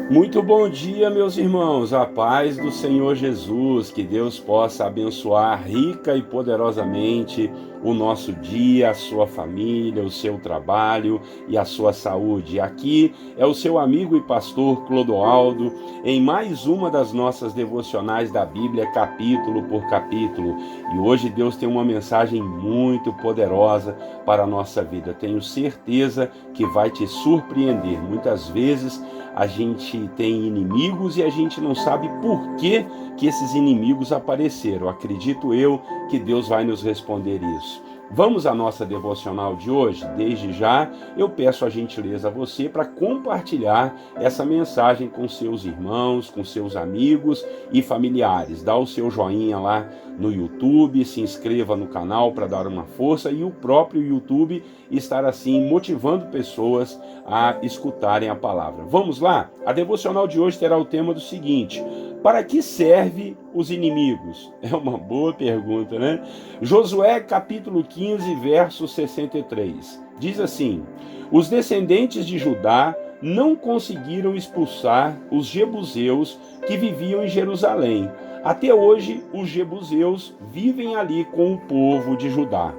Muito bom dia, meus irmãos. A paz do Senhor Jesus. Que Deus possa abençoar rica e poderosamente o nosso dia, a sua família, o seu trabalho e a sua saúde. Aqui é o seu amigo e pastor Clodoaldo em mais uma das nossas devocionais da Bíblia, capítulo por capítulo. E hoje Deus tem uma mensagem muito poderosa para a nossa vida. Tenho certeza que vai te surpreender. Muitas vezes a gente tem inimigos e a gente não sabe por que esses inimigos apareceram. Acredito eu que Deus vai nos responder isso. Vamos à nossa devocional de hoje? Desde já, eu peço a gentileza a você para compartilhar essa mensagem com seus irmãos, com seus amigos e familiares. Dá o seu joinha lá no YouTube, se inscreva no canal para dar uma força e o próprio YouTube estar assim motivando pessoas a escutarem a palavra. Vamos lá? A devocional de hoje terá o tema do seguinte: para que serve os inimigos? É uma boa pergunta, né? Josué capítulo 15, verso 63. Diz assim: os descendentes de Judá não conseguiram expulsar os jebuseus que viviam em Jerusalém. Até hoje, os jebuseus vivem ali com o povo de Judá.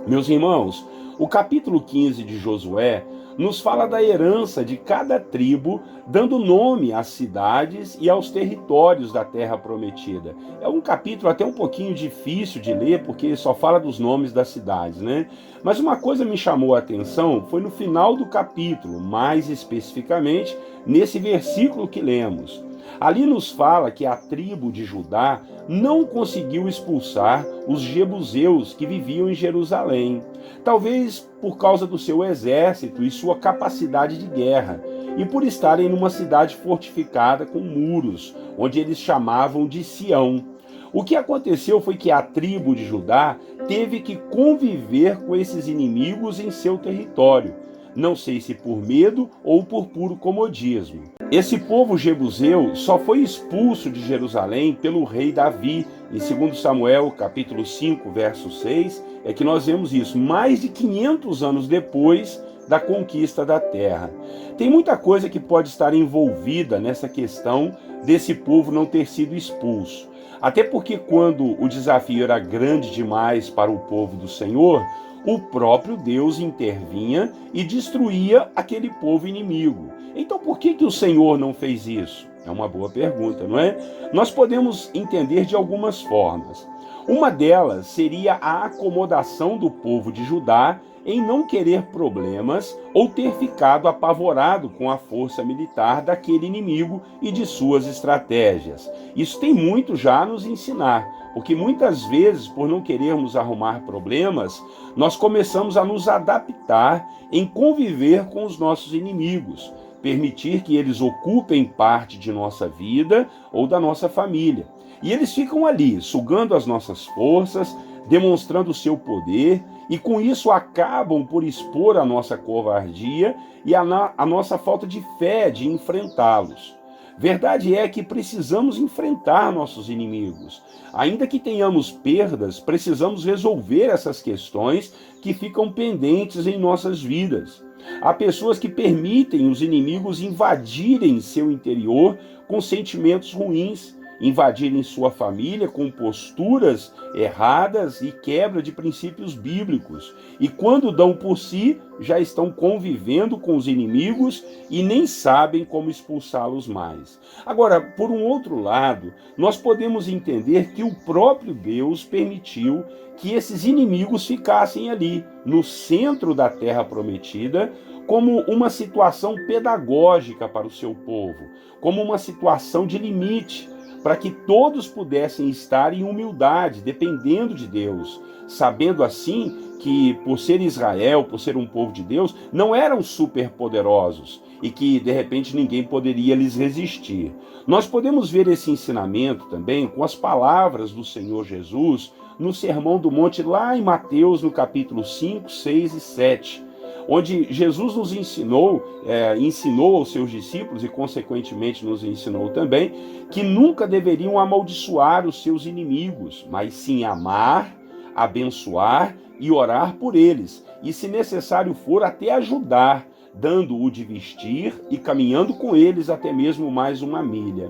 Meus irmãos, o capítulo 15 de Josué nos fala da herança de cada tribo, dando nome às cidades e aos territórios da terra prometida. É um capítulo até um pouquinho difícil de ler, porque só fala dos nomes das cidades, né? Mas uma coisa me chamou a atenção foi no final do capítulo, mais especificamente nesse versículo que lemos. Ali nos fala que a tribo de Judá não conseguiu expulsar os jebuseus que viviam em Jerusalém, talvez por causa do seu exército e sua capacidade de guerra, e por estarem numa cidade fortificada com muros, onde eles chamavam de Sião. O que aconteceu foi que a tribo de Judá teve que conviver com esses inimigos em seu território, não sei se por medo ou por puro comodismo. Esse povo jebuseu só foi expulso de Jerusalém pelo rei Davi. Em 2 Samuel, capítulo 5, verso 6, é que nós vemos isso, mais de 500 anos depois da conquista da terra. Tem muita coisa que pode estar envolvida nessa questão desse povo não ter sido expulso. Até porque quando o desafio era grande demais para o povo do Senhor, o próprio Deus intervinha e destruía aquele povo inimigo. Então por que o Senhor não fez isso? É uma boa pergunta, não é? Nós podemos entender de algumas formas. Uma delas seria a acomodação do povo de Judá em não querer problemas ou ter ficado apavorado com a força militar daquele inimigo e de suas estratégias. Isso tem muito já a nos ensinar, porque muitas vezes, por não querermos arrumar problemas, nós começamos a nos adaptar em conviver com os nossos inimigos, permitir que eles ocupem parte de nossa vida ou da nossa família. E eles ficam ali, sugando as nossas forças, demonstrando o seu poder, e com isso acabam por expor a nossa covardia e a nossa falta de fé de enfrentá-los. Verdade é que precisamos enfrentar nossos inimigos. Ainda que tenhamos perdas, precisamos resolver essas questões que ficam pendentes em nossas vidas. Há pessoas que permitem os inimigos invadirem seu interior com sentimentos ruins, invadirem sua família com posturas erradas e quebra de princípios bíblicos. E quando dão por si, já estão convivendo com os inimigos e nem sabem como expulsá-los mais. Agora, por um outro lado, nós podemos entender que o próprio Deus permitiu que esses inimigos ficassem ali, no centro da terra prometida, como uma situação pedagógica para o seu povo, como uma situação de limite, para que todos pudessem estar em humildade, dependendo de Deus, sabendo assim que, por ser Israel, por ser um povo de Deus, não eram superpoderosos e que, de repente, ninguém poderia lhes resistir. Nós podemos ver esse ensinamento também com as palavras do Senhor Jesus no Sermão do Monte, lá em Mateus, no capítulo 5, 6 e 7, onde Jesus nos ensinou aos seus discípulos e consequentemente nos ensinou também, que nunca deveriam amaldiçoar os seus inimigos, mas sim amar, abençoar e orar por eles, e se necessário for até ajudar, dando-o de vestir e caminhando com eles até mesmo mais uma milha.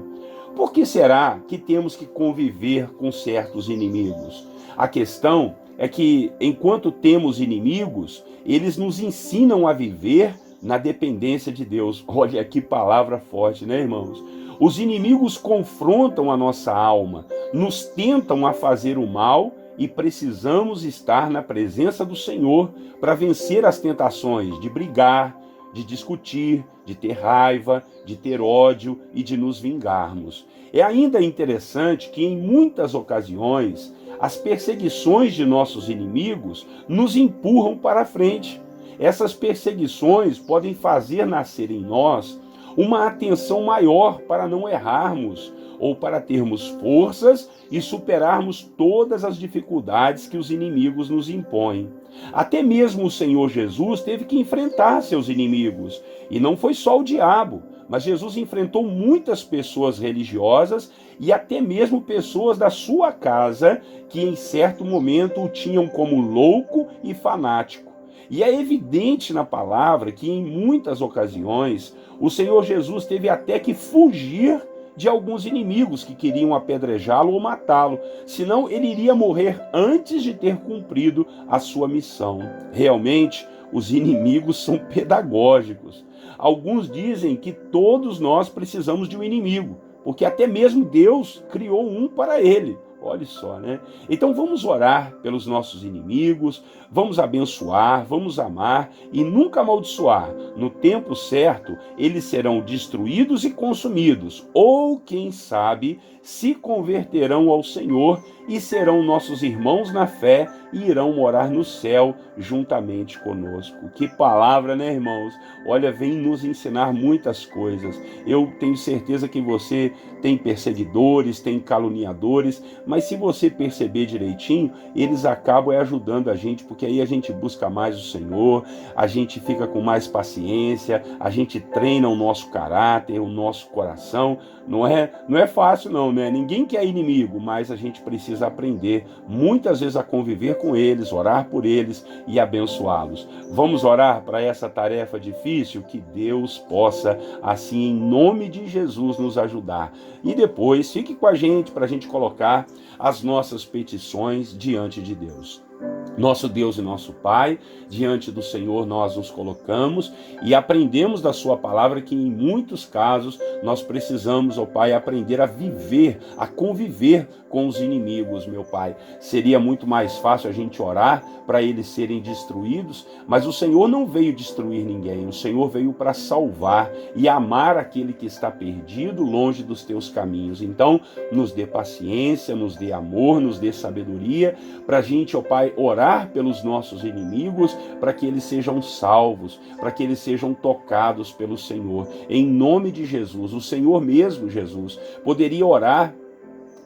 Por que será que temos que conviver com certos inimigos? A questão é que, enquanto temos inimigos, eles nos ensinam a viver na dependência de Deus. Olha que palavra forte, né, irmãos? Os inimigos confrontam a nossa alma, nos tentam a fazer o mal e precisamos estar na presença do Senhor para vencer as tentações de brigar, de discutir, de ter raiva, de ter ódio e de nos vingarmos. É ainda interessante que, em muitas ocasiões, as perseguições de nossos inimigos nos empurram para a frente. Essas perseguições podem fazer nascer em nós uma atenção maior para não errarmos ou para termos forças e superarmos todas as dificuldades que os inimigos nos impõem. Até mesmo o Senhor Jesus teve que enfrentar seus inimigos, e não foi só o diabo, mas Jesus enfrentou muitas pessoas religiosas e até mesmo pessoas da sua casa que em certo momento o tinham como louco e fanático. E é evidente na palavra que em muitas ocasiões o Senhor Jesus teve até que fugir de alguns inimigos que queriam apedrejá-lo ou matá-lo, senão ele iria morrer antes de ter cumprido a sua missão. Realmente, os inimigos são pedagógicos. Alguns dizem que todos nós precisamos de um inimigo, porque até mesmo Deus criou um para ele. Olha só, né? Então vamos orar pelos nossos inimigos, vamos abençoar, vamos amar e nunca amaldiçoar. No tempo certo, eles serão destruídos e consumidos, ou quem sabe, se converterão ao Senhor e serão nossos irmãos na fé e irão morar no céu juntamente conosco. Que palavra, né, irmãos? Olha, vem nos ensinar muitas coisas. Eu tenho certeza que você tem perseguidores, tem caluniadores, mas se você perceber direitinho, eles acabam ajudando a gente, porque aí a gente busca mais o Senhor, a gente fica com mais paciência, a gente treina o nosso caráter, o nosso coração. Não é fácil não, né? Ninguém quer inimigo, mas a gente precisa aprender muitas vezes a conviver com eles, orar por eles e abençoá-los. Vamos orar para essa tarefa difícil? Que Deus possa, assim, em nome de Jesus, nos ajudar. E depois, fique com a gente para a gente colocar as nossas petições diante de Deus. Nosso Deus e nosso Pai, diante do Senhor nós nos colocamos e aprendemos da sua palavra que em muitos casos nós precisamos, ó Pai, aprender a viver, a conviver com os inimigos, meu Pai. Seria muito mais fácil a gente orar para eles serem destruídos, mas o Senhor não veio destruir ninguém, o Senhor veio para salvar e amar aquele que está perdido longe dos teus caminhos. Então, nos dê paciência, nos dê amor, nos dê sabedoria para a gente, ó Pai, orar pelos nossos inimigos, para que eles sejam salvos, para que eles sejam tocados pelo Senhor. Em nome de Jesus, o Senhor mesmo, Jesus, poderia orar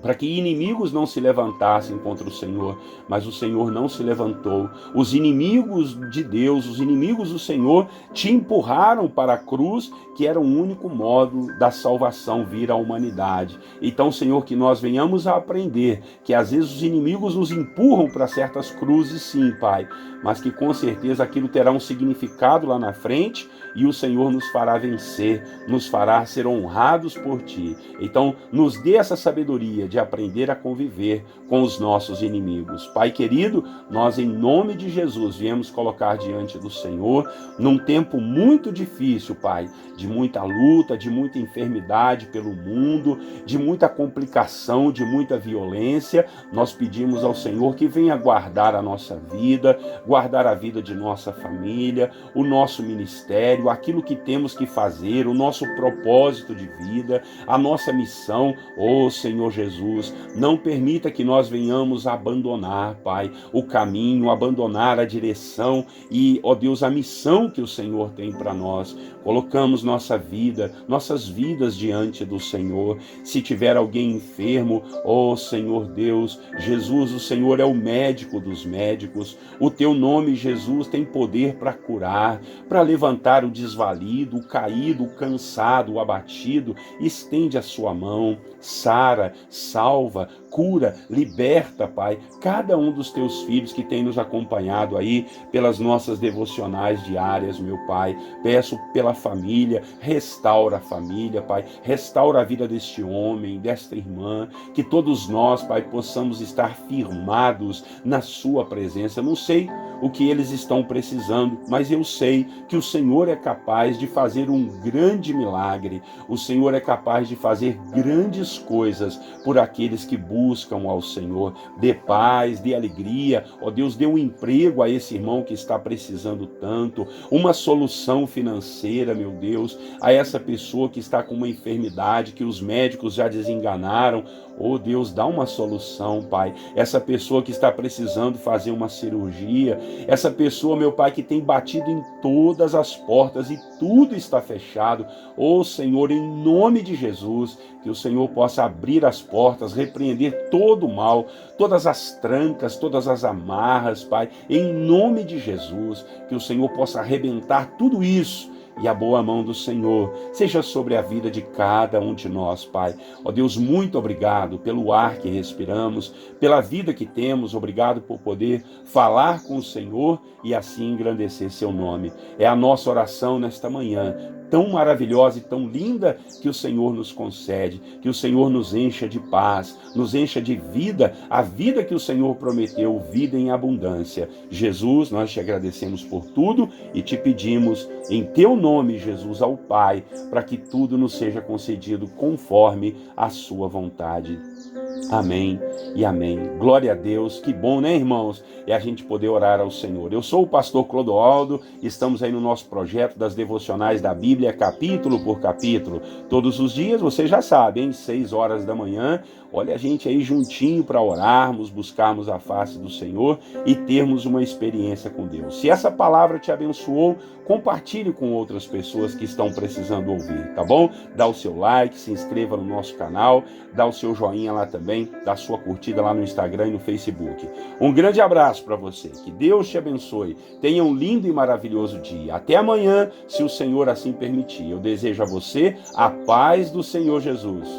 para que inimigos não se levantassem contra o Senhor, mas o Senhor não se levantou. Os inimigos de Deus, os inimigos do Senhor, te empurraram para a cruz, que era o único modo da salvação vir à humanidade. Então, Senhor, que nós venhamos a aprender que às vezes os inimigos nos empurram para certas cruzes, sim, Pai, mas que com certeza aquilo terá um significado lá na frente e o Senhor nos fará vencer, nos fará ser honrados por Ti. Então, nos dê essa sabedoria de aprender a conviver com os nossos inimigos. Pai querido, nós em nome de Jesus viemos colocar diante do Senhor num tempo muito difícil, Pai, de muita luta, de muita enfermidade pelo mundo, de muita complicação, de muita violência. Nós pedimos ao Senhor que venha guardar a nossa vida, guardar a vida de nossa família, o nosso ministério, aquilo que temos que fazer, o nosso propósito de vida, a nossa missão. Ó Senhor Jesus, não permita que nós venhamos a abandonar, Pai, o caminho, abandonar a direção e, ó Deus, a missão que o Senhor tem para nós. Colocamos nossa vida, nossas vidas diante do Senhor. Se tiver alguém enfermo, ó Senhor Deus, Jesus, o Senhor é o médico dos médicos. O teu nome, Jesus, tem poder para curar, para levantar o desvalido, o caído, o cansado, o abatido. Estende a sua mão, sara salva, cura, liberta, Pai, cada um dos teus filhos que tem nos acompanhado aí pelas nossas devocionais diárias, meu Pai. Peço pela família, restaura a família, Pai, restaura a vida deste homem, desta irmã, que todos nós, Pai, possamos estar firmados na sua presença. Não sei o que eles estão precisando, mas eu sei que o Senhor é capaz de fazer um grande milagre. O Senhor é capaz de fazer grandes coisas por aqueles que buscam ao Senhor. Dê paz, dê alegria. Ó Deus, dê um emprego a esse irmão que está precisando tanto, uma solução financeira, meu Deus, a essa pessoa que está com uma enfermidade que os médicos já desenganaram. Oh Deus, dá uma solução, Pai. Essa pessoa que está precisando fazer uma cirurgia, essa pessoa, meu Pai, que tem batido em todas as portas e tudo está fechado. Oh Senhor, em nome de Jesus, que o Senhor possa abrir as portas, repreender todo o mal, todas as trancas, todas as amarras, Pai, em nome de Jesus, que o Senhor possa arrebentar tudo isso. E a boa mão do Senhor seja sobre a vida de cada um de nós, Pai. Ó Deus, muito obrigado pelo ar que respiramos, pela vida que temos. Obrigado por poder falar com o Senhor e assim engrandecer seu nome. É a nossa oração nesta manhã, tão maravilhosa e tão linda, que o Senhor nos concede, que o Senhor nos encha de paz, nos encha de vida, a vida que o Senhor prometeu, vida em abundância. Jesus, nós te agradecemos por tudo e te pedimos em teu nome, Jesus, ao Pai, para que tudo nos seja concedido conforme a sua vontade. Amém e amém. Glória a Deus. Que bom, né, irmãos? É a gente poder orar ao Senhor. Eu sou o pastor Clodoaldo, estamos aí no nosso projeto das devocionais da Bíblia, capítulo por capítulo. Todos os dias, você já sabe, hein? 6 horas da manhã, olha a gente aí juntinho para orarmos, buscarmos a face do Senhor e termos uma experiência com Deus. Se essa palavra te abençoou, compartilhe com outras pessoas que estão precisando ouvir, tá bom? Dá o seu like, se inscreva no nosso canal, dá o seu joinha lá também, dá a sua curtida lá no Instagram e no Facebook. Um grande abraço para você, que Deus te abençoe, tenha um lindo e maravilhoso dia. Até amanhã, se o Senhor assim permitir. Eu desejo a você a paz do Senhor Jesus.